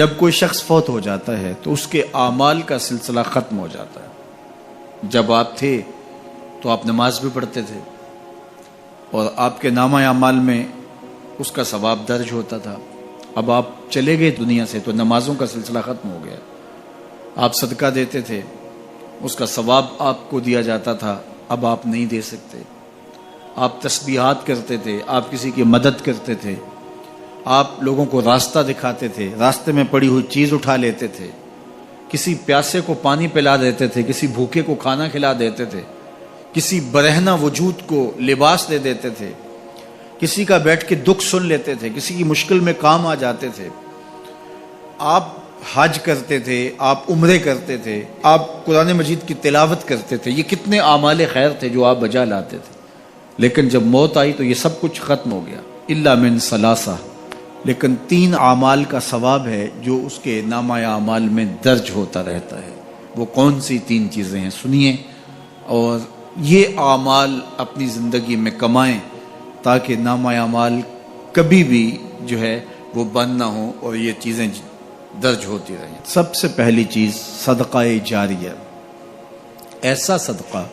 جب کوئی شخص فوت ہو جاتا ہے تو اس کے اعمال کا سلسلہ ختم ہو جاتا ہے۔ جب آپ تھے تو آپ نماز بھی پڑھتے تھے اور آپ کے نامہ اعمال میں اس کا ثواب درج ہوتا تھا۔ اب آپ چلے گئے دنیا سے تو نمازوں کا سلسلہ ختم ہو گیا۔ آپ صدقہ دیتے تھے، اس کا ثواب آپ کو دیا جاتا تھا، اب آپ نہیں دے سکتے۔ آپ تسبیحات کرتے تھے، آپ کسی کی مدد کرتے تھے، آپ لوگوں کو راستہ دکھاتے تھے، راستے میں پڑی ہوئی چیز اٹھا لیتے تھے، کسی پیاسے کو پانی پلا دیتے تھے، کسی بھوکے کو کھانا کھلا دیتے تھے، کسی برہنہ وجود کو لباس دے دیتے تھے، کسی کا بیٹھ کے دکھ سن لیتے تھے، کسی کی مشکل میں کام آ جاتے تھے۔ آپ حج کرتے تھے، آپ عمرے کرتے تھے، آپ قرآن مجید کی تلاوت کرتے تھے، یہ کتنے اعمال خیر تھے جو آپ بجا لاتے تھے۔ لیکن جب موت آئی تو یہ سب کچھ ختم ہو گیا، الا من ثلاثہ، لیکن 3 اعمال کا ثواب ہے جو اس کے نامہ اعمال میں درج ہوتا رہتا ہے۔ وہ کون سی 3 چیزیں ہیں سنیے، اور یہ اعمال اپنی زندگی میں کمائیں تاکہ نامہ اعمال کبھی بھی جو ہے وہ بند نہ ہو اور یہ چیزیں درج ہوتی رہیں۔ سب سے پہلی چیز صدقہ جاریہ، ایسا صدقہ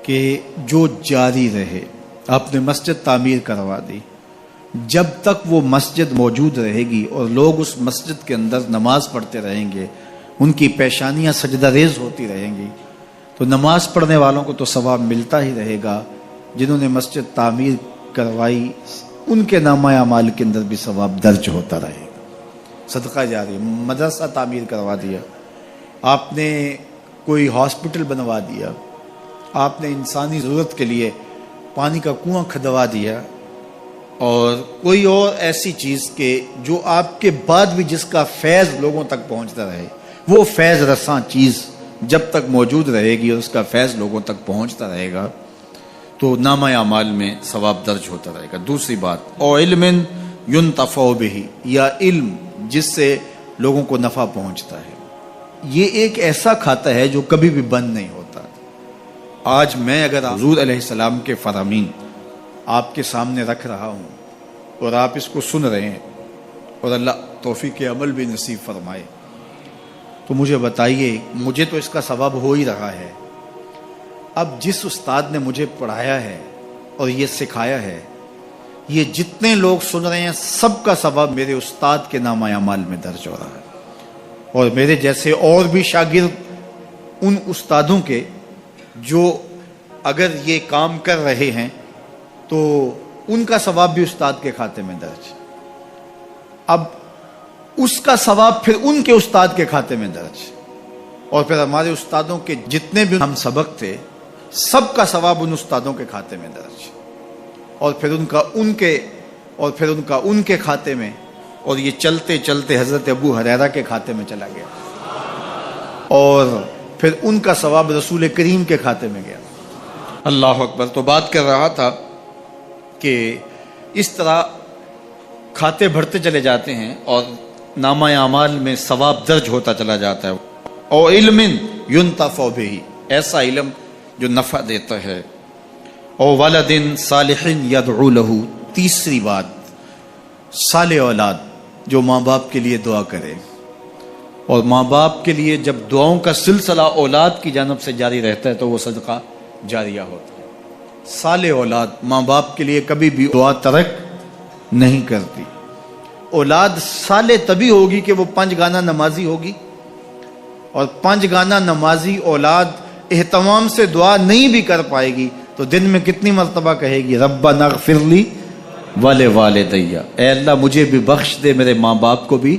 کہ جو جاری رہے۔ آپ نے مسجد تعمیر کروا دی، جب تک وہ مسجد موجود رہے گی اور لوگ اس مسجد کے اندر نماز پڑھتے رہیں گے، ان کی پیشانیاں سجدہ ریز ہوتی رہیں گی، تو نماز پڑھنے والوں کو تو ثواب ملتا ہی رہے گا، جنہوں نے مسجد تعمیر کروائی ان کے نامہ اعمال کے اندر بھی ثواب درج ہوتا رہے گا۔ صدقہ جاری، مدرسہ تعمیر کروا دیا، آپ نے کوئی ہاسپٹل بنوا دیا، آپ نے انسانی ضرورت کے لیے پانی کا کنواں کھدوا دیا، اور کوئی اور ایسی چیز کہ جو آپ کے بعد بھی جس کا فیض لوگوں تک پہنچتا رہے، وہ فیض رساں چیز جب تک موجود رہے گی اور اس کا فیض لوگوں تک پہنچتا رہے گا تو نامہ اعمال میں ثواب درج ہوتا رہے گا۔ دوسری بات، او علم ينتفع به، یا علم جس سے لوگوں کو نفع پہنچتا ہے۔ یہ ایک ایسا کھاتا ہے جو کبھی بھی بند نہیں ہوتا۔ آج میں اگر حضور علیہ السلام کے فرامین آپ کے سامنے رکھ رہا ہوں اور آپ اس کو سن رہے ہیں، اور اللہ توفیق عمل بھی نصیب فرمائے، تو مجھے بتائیے، مجھے تو اس کا ثواب ہو ہی رہا ہے۔ اب جس استاد نے مجھے پڑھایا ہے اور یہ سکھایا ہے، یہ جتنے لوگ سن رہے ہیں سب کا ثواب میرے استاد کے نامہ اعمال میں درج ہو رہا ہے، اور میرے جیسے اور بھی شاگرد ان استادوں کے جو اگر یہ کام کر رہے ہیں تو ان کا ثواب بھی استاد کے کھاتے میں درج۔ اب اس کا ثواب پھر ان کے استاد کے کھاتے میں درج، اور پھر ہمارے استادوں کے جتنے بھی ہم سبق تھے سب کا ثواب ان استادوں کے کھاتے میں درج، اور پھر ان کا ان کے کھاتے میں، اور یہ چلتے چلتے حضرت ابو ہریرہ کے کھاتے میں چلا گیا، اور پھر ان کا ثواب رسول کریم کے کھاتے میں گیا۔ اللہ اکبر۔ تو بات کر رہا تھا کہ اس طرح کھاتے بڑھتے چلے جاتے ہیں اور نامہ اعمال میں ثواب درج ہوتا چلا جاتا ہے۔ او علم ينتفع به، ایسا علم جو نفع دیتا ہے۔ او ولد صالح يدعو له، تیسری بات، صالح اولاد جو ماں باپ کے لیے دعا کرے، اور ماں باپ کے لیے جب دعاؤں کا سلسلہ اولاد کی جانب سے جاری رہتا ہے تو وہ صدقہ جاریہ ہوتا ہے۔ صالح اولاد ماں باپ کے لیے کبھی بھی دعا ترک نہیں کرتی۔ اولاد صالح تبھی ہوگی کہ وہ 5 گانہ نمازی ہوگی، اور 5 گانہ نمازی اولاد اہتمام سے دعا نہیں بھی کر پائے گی تو دن میں کتنی مرتبہ کہے گی، ربنا اغفر لی ولوالدی، اے اللہ مجھے بھی بخش دے، میرے ماں باپ کو بھی۔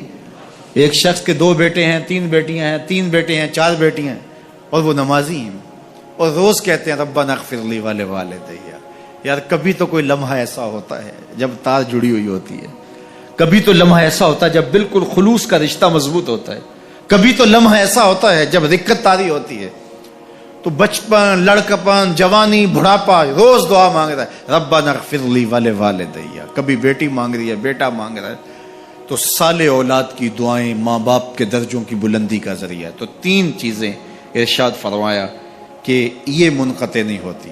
ایک شخص کے 2 بیٹے ہیں، 3 بیٹیاں ہیں، 3 بیٹے ہیں، 4 بیٹیاں ہیں، اور وہ نمازی ہیں، اور روز کہتے ہیں ربنا اغفر لی ولوالدی۔ یار کبھی تو کوئی لمحہ ایسا ہوتا ہے جب تار جڑی ہوئی ہوتی ہے، کبھی تو لمحہ ایسا ہوتا ہے جب بالکل خلوص کا رشتہ مضبوط ہوتا ہے، کبھی تو لمحہ ایسا ہوتا ہے جب رکت تاری ہوتی ہے۔ تو بچپن، لڑکپن، جوانی، بڑھاپا، روز دعا مانگ رہا ہے ربنا اغفر لی ولوالدی، کبھی بیٹی مانگ رہی ہے، بیٹا مانگ رہا ہے۔ تو صالح اولاد کی دعائیں ماں باپ کے درجوں کی بلندی کا ذریعہ ہے۔ تو 3 چیزیں ارشاد فرمایا کہ یہ منقطع نہیں ہوتی،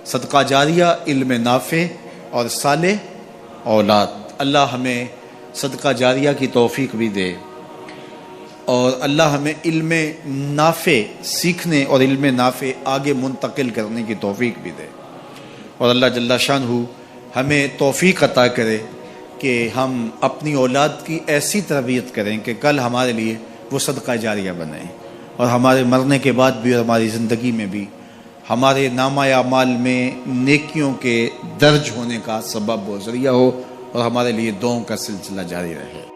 صدقہ جاریہ، علم نافع، اور صالح اولاد۔ اللہ ہمیں صدقہ جاریہ کی توفیق بھی دے، اور اللہ ہمیں علم نافع سیکھنے اور علم نافع آگے منتقل کرنے کی توفیق بھی دے، اور اللہ جل شانہ ہمیں توفیق عطا کرے کہ ہم اپنی اولاد کی ایسی تربیت کریں کہ کل ہمارے لیے وہ صدقہ جاریہ بنیں، اور ہمارے مرنے کے بعد بھی اور ہماری زندگی میں بھی ہمارے نامہ اعمال میں نیکیوں کے درج ہونے کا سبب و ذریعہ ہو، اور ہمارے لیے دعاؤں کا سلسلہ جاری رہے۔